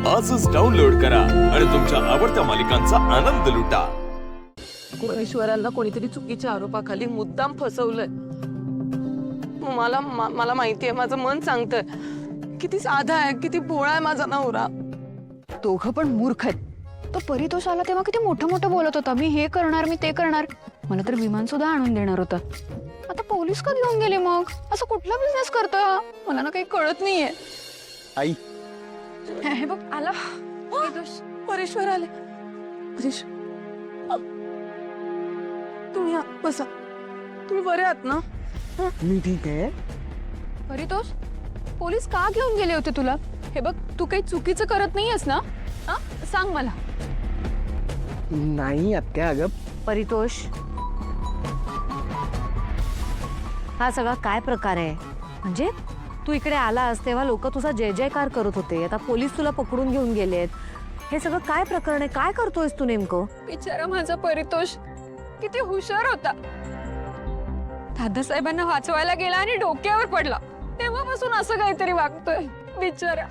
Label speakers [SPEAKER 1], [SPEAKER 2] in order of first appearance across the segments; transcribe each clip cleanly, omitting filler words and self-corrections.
[SPEAKER 1] आजच डाउनलोड करा आणि तुमच्या आवडत्या मालिकांचा आनंद लुटा।
[SPEAKER 2] ईश्वराला कोणीतरी चुकीच्या आरोपाखाली मुद्दाम फसवलंय। मला माहितीये, माझं मन सांगतंय किती साधा आहे, किती भोळा आहे माझा नवरा।
[SPEAKER 3] दोघं पण मूर्ख आहेत। तो परितोष आला तेव्हा किती मोठं मोठं बोलत होता, मी हे करणार, मी ते करणार, मला तर विमान सुद्धा आणून देणार होता। आता पोलीस का घेऊन गेले मग? असं कुठला बिझनेस करतोय हा? मला ना काही कळत नाहीये।
[SPEAKER 4] आई
[SPEAKER 3] हे बघ आला
[SPEAKER 2] परेश्वर आले। तुम्ही बसा, तुम्ही बरे आहात ना?
[SPEAKER 4] मी ठीक आहे।
[SPEAKER 3] परितोष, पोलीस का घेऊन गेले होते तुला? हे बघ, तू काही चुकीचं करत नाहीयेस ना? हा, सांग मला।
[SPEAKER 4] नाही आत्या, अगं
[SPEAKER 5] परितोष, हा सगळा काय प्रकार आहे? म्हणजे तू इकडे आलास तेव्हा लोक तुझा जय जयकार करत होते, आता पोलीस तुला पकडून घेऊन गेलेत। हे सगळं काय प्रकरण आहे? काय करतोयस तू नेमकं?
[SPEAKER 3] बिचारा माझा परितोष किती हुशार होता। दादासाहेबांना वाचवायला गेला आणि डोक्यावर पडला, तेव्हापासून असं काहीतरी वागतोय बिचारा।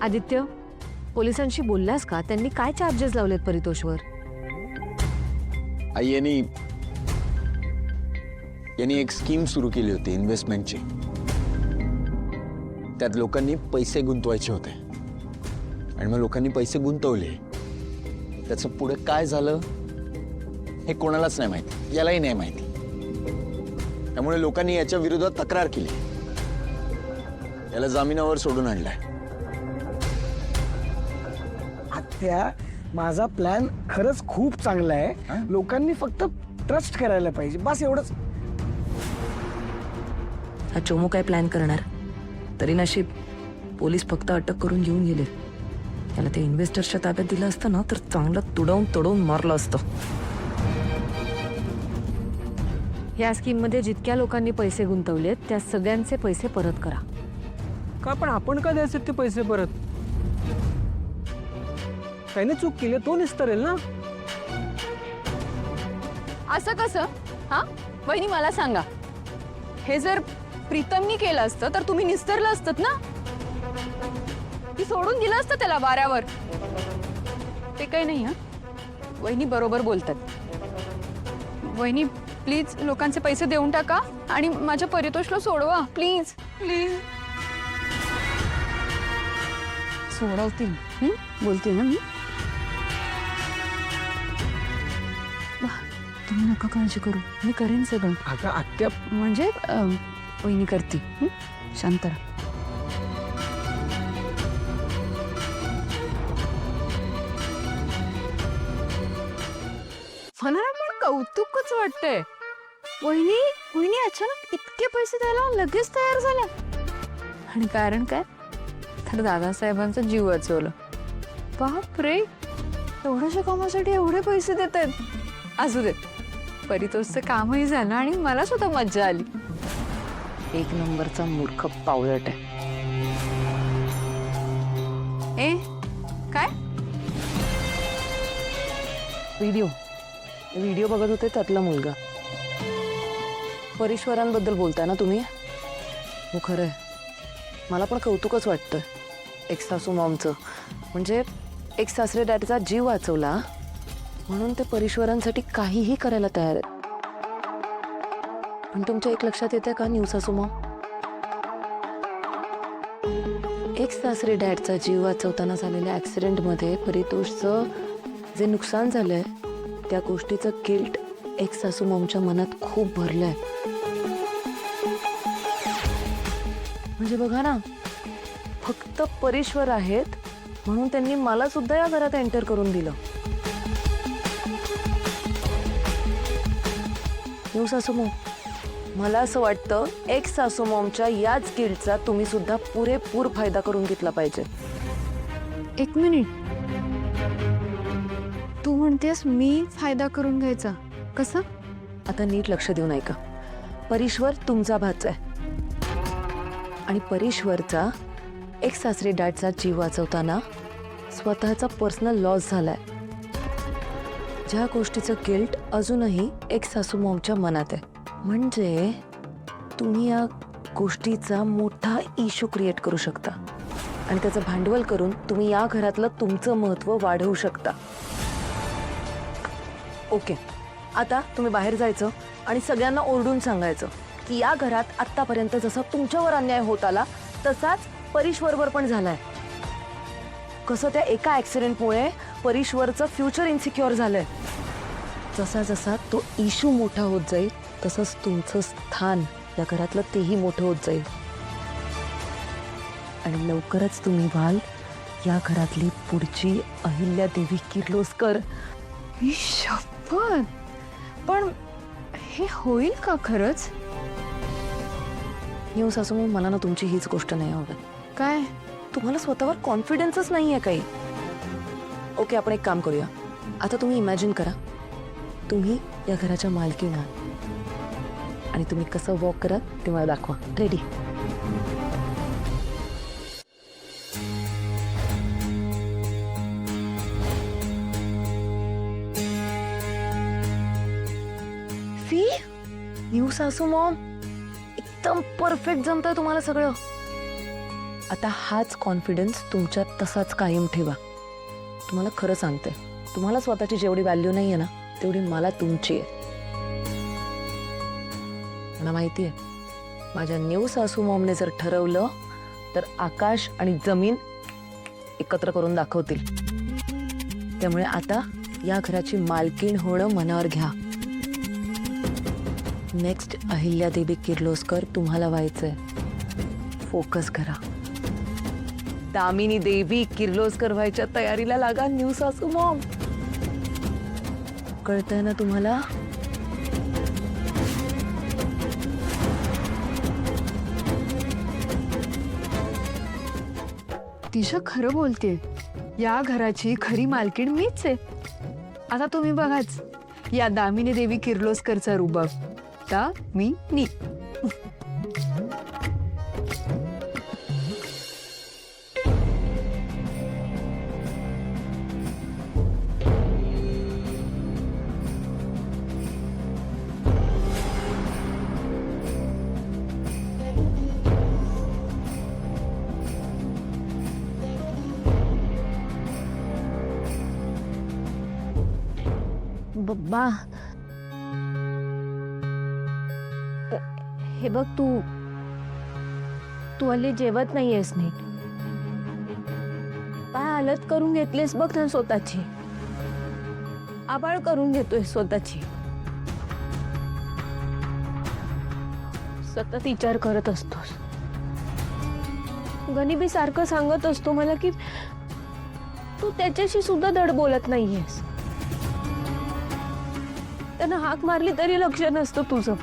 [SPEAKER 5] आदित्य, पोलिसांशी बोललास का? त्यांनी काय चार्जेस लावलेत परितोषवर?
[SPEAKER 4] आई यांनी एक स्कीम सुरू केली होती इन्व्हेस्टमेंटची। त्यात लोकांनी पैसे गुंतवायचे होते आणि मग लोकांनी पैसे गुंतवले। त्याचं पुढे काय झालं हे कोणालाच नाही माहिती, यालाही नाही माहिती। त्यामुळे लोकांनी याच्या विरोधात तक्रार केली, याला जामिनावर सोडून आणलाय।
[SPEAKER 6] आत्या, माझा प्लॅन खरंच खूप चांगला आहे। लोकांनी फक्त ट्रस्ट करायला पाहिजे, बस एवढंच।
[SPEAKER 7] हा चोमू काय प्लॅन करणार? तरी नशीब पोलीस फक्त अटक करून घेऊन गेले। त्याला ते इन्व्हेस्टर्सच्या ताब्यात दिलं असतं ना तर चांगलं तुडवून तोडवून मारलं असतं।
[SPEAKER 5] या स्कीम मध्ये जितक्या लोकांनी पैसे गुंतवलेत त्या सगळ्यांचे पैसे परत करा।
[SPEAKER 6] का पण आपण का द्यायचे ते पैसे परत? त्याने चूक केली, तो निस्तरेल ना।
[SPEAKER 3] असं कसं? हा वहिनी, मला सांगा, हे जर प्रीतमनी केलं असतं तर तुम्ही निस्तरलं असतात ना? ती सोडून दिलं असतं त्याला वाऱ्यावर। ते काही नाही। हा वहिनी बरोबर बोलतात। वहिनी प्लीज लोकांचे पैसे देऊन टाका आणि माझ्या परितोषला सोडवा प्लीज प्लीज। सोडवतील, बोलतील ना मी। तुम्ही नका काळजी करू, मी करेन सगळं।
[SPEAKER 6] अगं आत्या,
[SPEAKER 3] म्हणजे वहिनी करती, शांत राहा। मला पण कौतुकच वाटतंय। वहिनी वहिनी अचानक इतके पैसे द्यायला लगेच तयार झाल्या, आणि कारण काय? तर दादासाहेबांचा जीव वाचवला। बाप रे, एवढ्याशा कामासाठी एवढे पैसे देत आहेत। असू दे, परितोषचं कामही झालं आणि मला सुद्धा मज्जा आली।
[SPEAKER 7] एक नंबरचा मूर्ख पावलट आहे।
[SPEAKER 3] ए काय?
[SPEAKER 7] व्हिडिओ बघत होते त्यातला मुलगा। परेश्वरांबद्दल बोलताय ना तुम्ही? हो, खरंय, मला पण कौतुकच वाटतं एक सासू मॉमचं। म्हणजे एक सासरे डॅडचा जीव वाचवला म्हणून ते परेश्वरांसाठी काहीही करायला तयार आहेत। पण तुमच्या एक लक्षात येते का न्यू सासू मॉम? एक सासरे डॅडचा जीव वाचवताना झालेल्या ऍक्सिडेंटमध्ये परितोषचं जे नुकसान झालंय त्या गोष्टीचं गिल्ट एक सासू मॉमच्या मनात खूप भरलंय। म्हणजे बघा ना, फक्त परेश्वर आहेत म्हणून त्यांनी मला सुद्धा या घरात एंटर करून दिलं। न्यू सासू मॉम, मला असं वाटतं एक सासू मॉमच्या याच गिल्टचा तुम्ही सुद्धा पुरेपूर फायदा करून घेतला पाहिजे।
[SPEAKER 3] एक मिनिट, तू म्हणतेस मी फायदा करून घ्यायचा? कसं?
[SPEAKER 5] आता नीट लक्ष देऊन ऐका। परेश्वर तुमचा भाचा आहे,
[SPEAKER 7] आणि परीश्वरचा एक्स सासरे डॅडचा जीव वाचवताना स्वतःचा पर्सनल लॉस झालाय, ज्या गोष्टीचं गिल्ट अजूनही एक्स सासू मॉमच्या मनात आहे. म्हणजे तुम्ही या गोष्टीचा मोठा इश्यू क्रिएट करू शकता आणि त्याचं भांडवल करून तुम्ही या घरातलं तुमचं महत्त्व वाढवू शकता. ओके, आता तुम्ही बाहेर जायचं आणि सगळ्यांना ओरडून सांगायचं की या घरात आत्तापर्यंत जसा तुमच्यावर अन्याय होत आला तसाच परीश्वरवर पण झालाय. कसं त्या एका ॲक्सिडेंटमुळे परीश्वरचं फ्युचर इन्सिक्युअर झालंय. जसा जसा तो इश्यू मोठा होत जाईल तसंच तुमचं स्थान या घरातलं तेही मोठं होत जाईल आणि लवकरच तुम्ही व्हाल या घरातली पुढची अहिल्यादेवी किर्लोस्कर.
[SPEAKER 3] मी शपथ, पण हे होईल का खरंच?
[SPEAKER 7] येऊ सासू, मी मला ना तुमची हीच गोष्ट नाही आवडत.
[SPEAKER 3] काय?
[SPEAKER 7] तुम्हाला स्वतःवर कॉन्फिडन्सच नाही आहे काही. ओके, आपण एक काम करूया. आता तुम्ही इमॅजिन करा तुम्ही या घराच्या मालकीण आहात आणि तुम्ही कसं वॉक करा ते मला दाखवा. रेडी? सी, न्यू सासू मॉम, एकदम परफेक्ट जमतंय तुम्हाला सगळं. आता हाच कॉन्फिडन्स तुमच्यात तसाच कायम ठेवा. तुम्हाला खरं सांगते, तुम्हाला स्वतःची जेवढी व्हॅल्यू नाही आहे ना तेवढी मला तुमची आहे. मला माहिती आहे माझ्या न्यू सासू मॉमने जर ठरवलं तर आकाश आणि जमीन एकत्र करून दाखवतील. त्यामुळे आता या घराची मालकीण होणं मनावर घ्या. नेक्स्ट अहिल्यादेवी किर्लोस्कर तुम्हाला व्हायचंय. फोकस करा. दामिनी देवी किर्लोस्कर व्हायच्या तयारीला लागा न्यू सासू मॉम. कळतंय ना तुम्हाला?
[SPEAKER 3] तिशा खरं बोलते, या घराची खरी मालकीण मीच आहे. आता तुम्ही बघाच या दामिनी देवी किर्लोस्करचा रुबाब. दामिनी.
[SPEAKER 5] बब्बा, हे बघ, तू हल्ली जेवत नाहीयेस नीट. काय हालत करून घेतलीस बघ ना स्वतःची. आबाळ करून घेतोय स्वतःची. सतत विचार करत असतोस. गनिबी सारखं सांगत असतो मला की तू त्याच्याशी सुद्धा धड बोलत नाहीयेस. त्यानं हाक मारली तरी लक्ष नसतं तुझं.